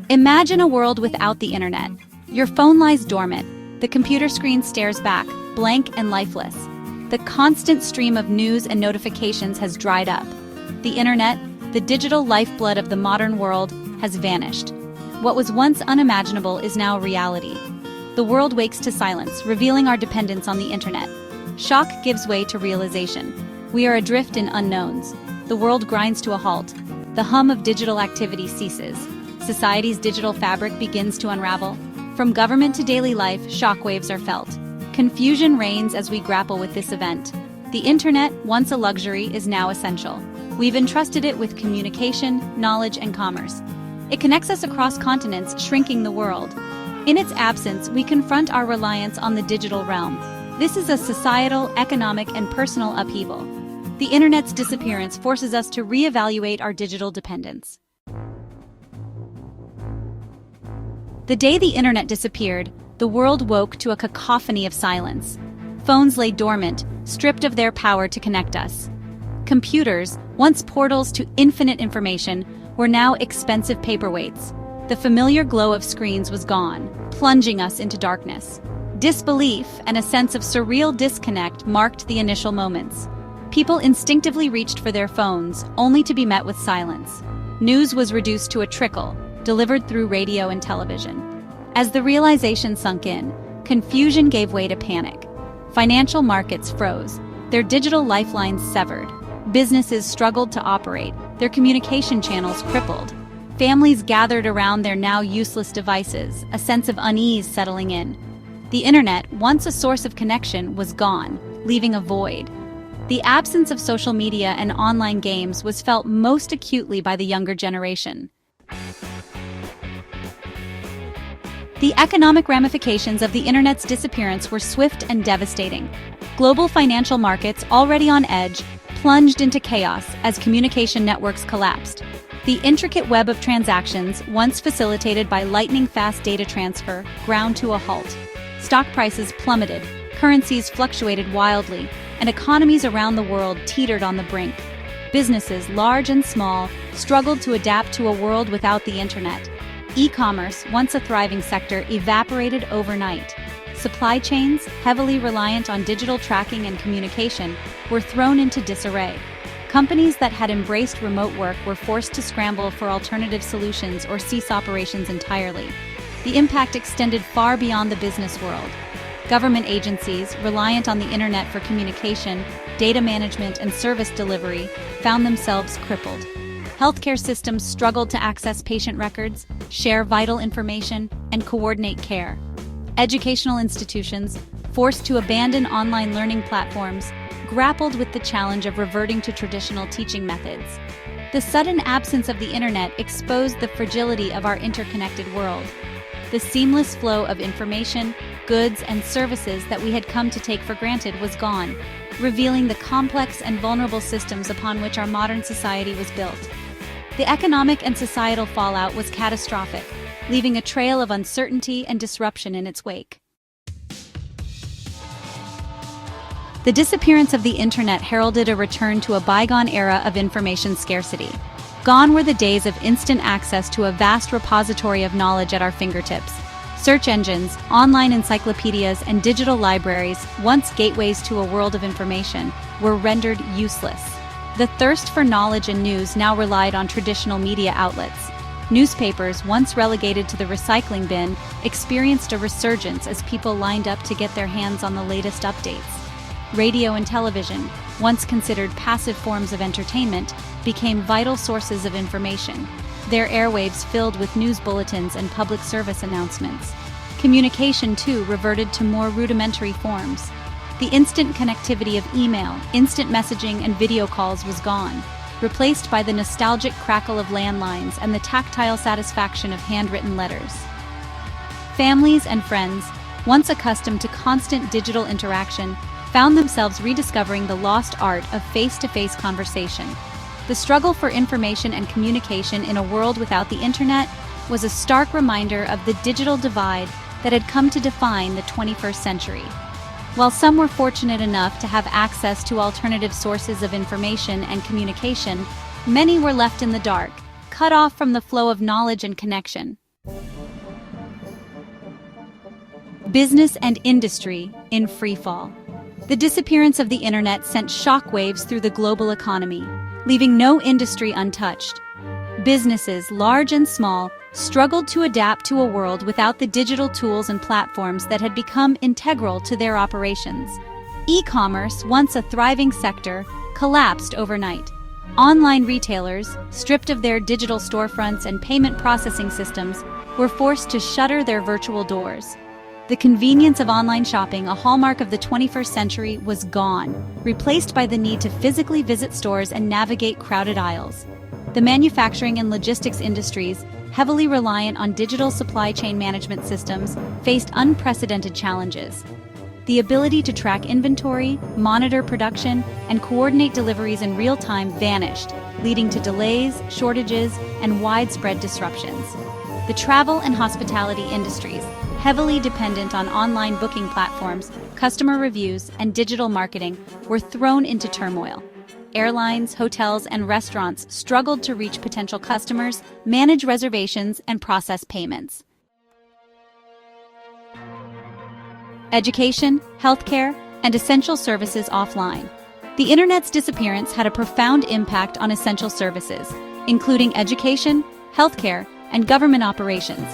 Imagine a world without the internet. Your phone lies dormant. The computer screen stares back, blank and lifeless. The constant stream of news and notifications has dried up. The internet, the digital lifeblood of the modern world, has vanished. What was once unimaginable is now reality. The world wakes to silence, revealing our dependence on the internet. Shock gives way to realization. We are adrift in unknowns. The world grinds to a halt. The hum of digital activity ceases. Society's digital fabric begins to unravel. From government to daily life, shockwaves are felt. Confusion reigns as we grapple with this event. The internet, once a luxury, is now essential. We've entrusted it with communication, knowledge, and commerce. It connects us across continents, shrinking the world. In its absence, we confront our reliance on the digital realm. This is a societal, economic, and personal upheaval. The internet's disappearance forces us to reevaluate our digital dependence. The day the internet disappeared, the world woke to a cacophony of silence. Phones lay dormant, stripped of their power to connect us. Computers, once portals to infinite information, were now expensive paperweights. The familiar glow of screens was gone, plunging us into darkness. Disbelief and a sense of surreal disconnect marked the initial moments. People instinctively reached for their phones, only to be met with silence. News was reduced to a trickle, delivered through radio and television. As the realization sunk in, confusion gave way to panic. Financial markets froze, their digital lifelines severed. Businesses struggled to operate, their communication channels crippled. Families gathered around their now useless devices, a sense of unease settling in. The internet, once a source of connection, was gone, leaving a void. The absence of social media and online games was felt most acutely by the younger generation. The economic ramifications of the internet's disappearance were swift and devastating. Global financial markets, already on edge, plunged into chaos as communication networks collapsed. The intricate web of transactions, once facilitated by lightning-fast data transfer, ground to a halt. Stock prices plummeted, currencies fluctuated wildly, and economies around the world teetered on the brink. Businesses, large and small, struggled to adapt to a world without the internet. E-commerce, once a thriving sector, evaporated overnight. Supply chains, heavily reliant on digital tracking and communication, were thrown into disarray. Companies that had embraced remote work were forced to scramble for alternative solutions or cease operations entirely. The impact extended far beyond the business world. Government agencies, reliant on the internet for communication, data management, and service delivery, found themselves crippled. Healthcare systems struggled to access patient records, share vital information, and coordinate care. Educational institutions, forced to abandon online learning platforms, grappled with the challenge of reverting to traditional teaching methods. The sudden absence of the internet exposed the fragility of our interconnected world. The seamless flow of information, goods, and services that we had come to take for granted was gone, revealing the complex and vulnerable systems upon which our modern society was built. The economic and societal fallout was catastrophic, leaving a trail of uncertainty and disruption in its wake. The disappearance of the internet heralded a return to a bygone era of information scarcity. Gone were the days of instant access to a vast repository of knowledge at our fingertips. Search engines, online encyclopedias, and digital libraries, once gateways to a world of information, were rendered useless. The thirst for knowledge and news now relied on traditional media outlets. Newspapers, once relegated to the recycling bin, experienced a resurgence as people lined up to get their hands on the latest updates. Radio and television, once considered passive forms of entertainment, became vital sources of information, their airwaves filled with news bulletins and public service announcements. Communication, too, reverted to more rudimentary forms. The instant connectivity of email, instant messaging, and video calls was gone, replaced by the nostalgic crackle of landlines and the tactile satisfaction of handwritten letters. Families and friends, once accustomed to constant digital interaction, found themselves rediscovering the lost art of face-to-face conversation. The struggle for information and communication in a world without the internet was a stark reminder of the digital divide that had come to define the 21st century. While some were fortunate enough to have access to alternative sources of information and communication, many were left in the dark, cut off from the flow of knowledge and connection. Business and industry in freefall. The disappearance of the internet sent shockwaves through the global economy, leaving no industry untouched. Businesses, large and small, struggled to adapt to a world without the digital tools and platforms that had become integral to their operations. E-commerce, once a thriving sector, collapsed overnight. Online retailers, stripped of their digital storefronts and payment processing systems, were forced to shutter their virtual doors. The convenience of online shopping, a hallmark of the 21st century, was gone, replaced by the need to physically visit stores and navigate crowded aisles. The manufacturing and logistics industries, heavily reliant on digital supply chain management systems, faced unprecedented challenges. The ability to track inventory, monitor production, and coordinate deliveries in real time vanished, leading to delays, shortages, and widespread disruptions. The travel and hospitality industries, heavily dependent on online booking platforms, customer reviews, and digital marketing, were thrown into turmoil. Airlines, hotels, and restaurants struggled to reach potential customers, manage reservations, and process payments. Education, healthcare, and essential services offline. The internet's disappearance had a profound impact on essential services, including education, healthcare, and government operations.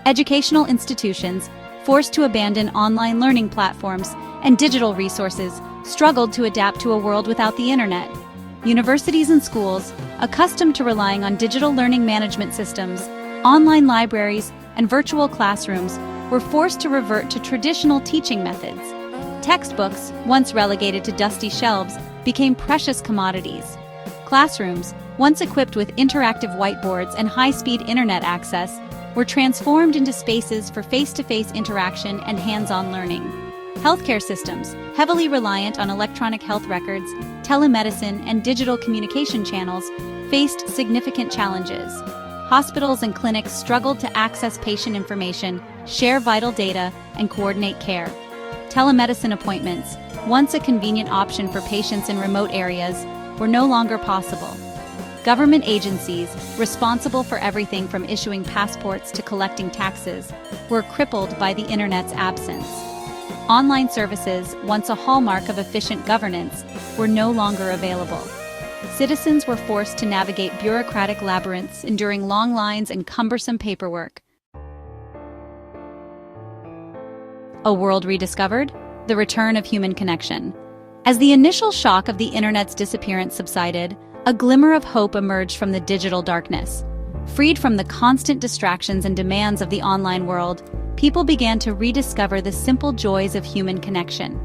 Educational institutions, forced to abandon online learning platforms and digital resources, struggled to adapt to a world without the internet. Universities and schools, accustomed to relying on digital learning management systems, online libraries, and virtual classrooms, were forced to revert to traditional teaching methods. Textbooks, once relegated to dusty shelves, became precious commodities. Classrooms, once equipped with interactive whiteboards and high-speed internet access, were transformed into spaces for face-to-face interaction and hands-on learning. Healthcare systems, heavily reliant on electronic health records, telemedicine, and digital communication channels, faced significant challenges. Hospitals and clinics struggled to access patient information, share vital data, and coordinate care. Telemedicine appointments, once a convenient option for patients in remote areas, were no longer possible. Government agencies, responsible for everything from issuing passports to collecting taxes, were crippled by the internet's absence. Online services, once a hallmark of efficient governance, were no longer available. Citizens were forced to navigate bureaucratic labyrinths, enduring long lines and cumbersome paperwork. A world rediscovered? The return of human connection. As the initial shock of the internet's disappearance subsided, a glimmer of hope emerged from the digital darkness. Freed from the constant distractions and demands of the online world, people began to rediscover the simple joys of human connection.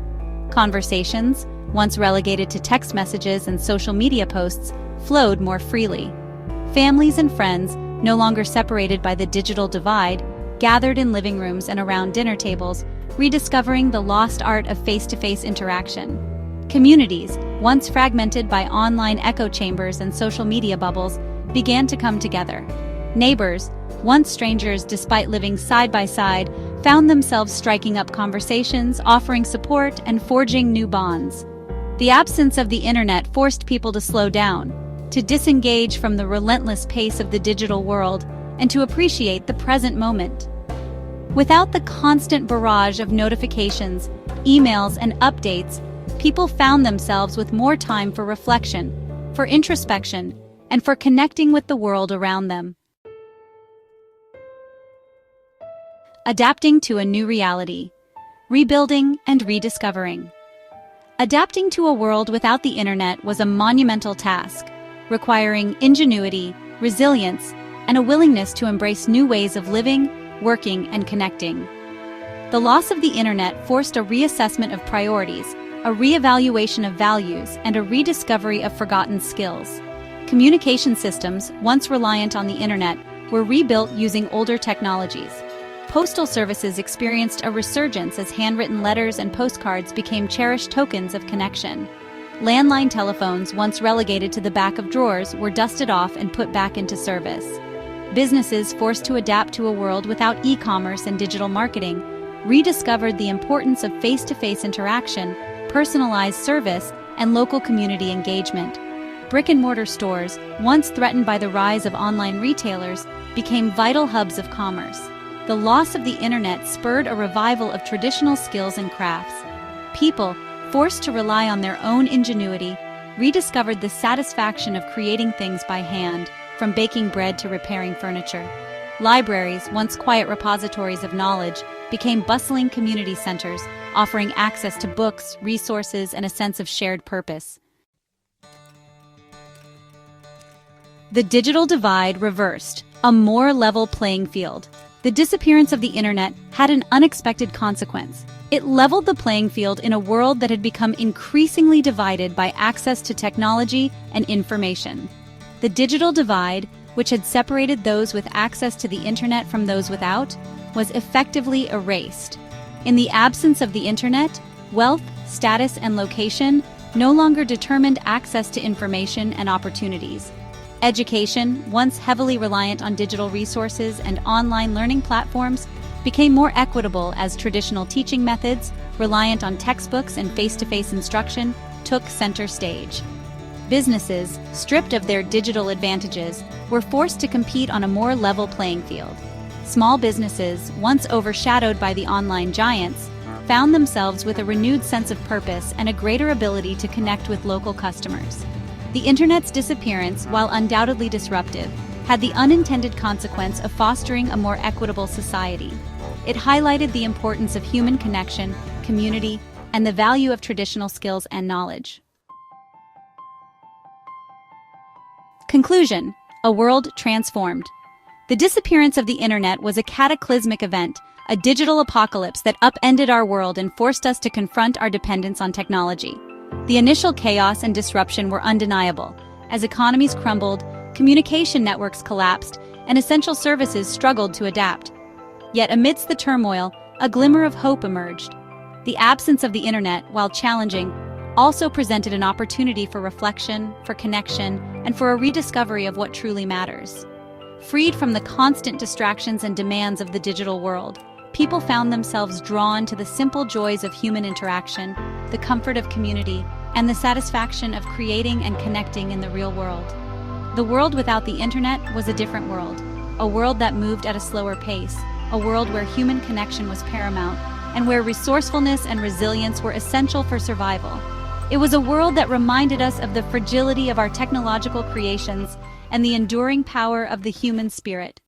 Conversations, once relegated to text messages and social media posts, flowed more freely. Families and friends, no longer separated by the digital divide, gathered in living rooms and around dinner tables, rediscovering the lost art of face-to-face interaction. Communities, once fragmented by online echo chambers and social media bubbles, began to come together. Neighbors, once strangers despite living side by side, found themselves striking up conversations, offering support, and forging new bonds. The absence of the internet forced people to slow down, to disengage from the relentless pace of the digital world, and to appreciate the present moment. Without the constant barrage of notifications, emails, and updates, people found themselves with more time for reflection, for introspection, and for connecting with the world around them. Adapting to a new reality. Rebuilding and rediscovering. Adapting to a world without the internet was a monumental task, requiring ingenuity, resilience, and a willingness to embrace new ways of living, working, and connecting. The loss of the internet forced a reassessment of priorities, a reevaluation of values, and a rediscovery of forgotten skills. Communication systems, once reliant on the internet, were rebuilt using older technologies. Postal services experienced a resurgence as handwritten letters and postcards became cherished tokens of connection. Landline telephones, once relegated to the back of drawers, were dusted off and put back into service. Businesses forced to adapt to a world without e-commerce and digital marketing rediscovered the importance of face-to-face interaction, personalized service, and local community engagement. Brick-and-mortar stores, once threatened by the rise of online retailers, became vital hubs of commerce. The loss of the internet spurred a revival of traditional skills and crafts. People, forced to rely on their own ingenuity, rediscovered the satisfaction of creating things by hand, from baking bread to repairing furniture. Libraries, once quiet repositories of knowledge, became bustling community centers, offering access to books, resources, and a sense of shared purpose. The digital divide reversed, a more level playing field. The disappearance of the internet had an unexpected consequence. It leveled the playing field in a world that had become increasingly divided by access to technology and information. The digital divide, which had separated those with access to the internet from those without, was effectively erased. In the absence of the internet, wealth, status, and location no longer determined access to information and opportunities. Education, once heavily reliant on digital resources and online learning platforms, became more equitable as traditional teaching methods, reliant on textbooks and face-to-face instruction, took center stage. Businesses, stripped of their digital advantages, were forced to compete on a more level playing field. Small businesses, once overshadowed by the online giants, found themselves with a renewed sense of purpose and a greater ability to connect with local customers. The internet's disappearance, while undoubtedly disruptive, had the unintended consequence of fostering a more equitable society. It highlighted the importance of human connection, community, and the value of traditional skills and knowledge. Conclusion: a world transformed. The disappearance of the internet was a cataclysmic event, a digital apocalypse that upended our world and forced us to confront our dependence on technology. The initial chaos and disruption were undeniable. As economies crumbled, communication networks collapsed, and essential services struggled to adapt. Yet amidst the turmoil, a glimmer of hope emerged. The absence of the internet, while challenging, also presented an opportunity for reflection, for connection, and for a rediscovery of what truly matters. Freed from the constant distractions and demands of the digital world, people found themselves drawn to the simple joys of human interaction, the comfort of community, and the satisfaction of creating and connecting in the real world. The world without the internet was a different world, a world that moved at a slower pace, a world where human connection was paramount, and where resourcefulness and resilience were essential for survival. It was a world that reminded us of the fragility of our technological creations and the enduring power of the human spirit.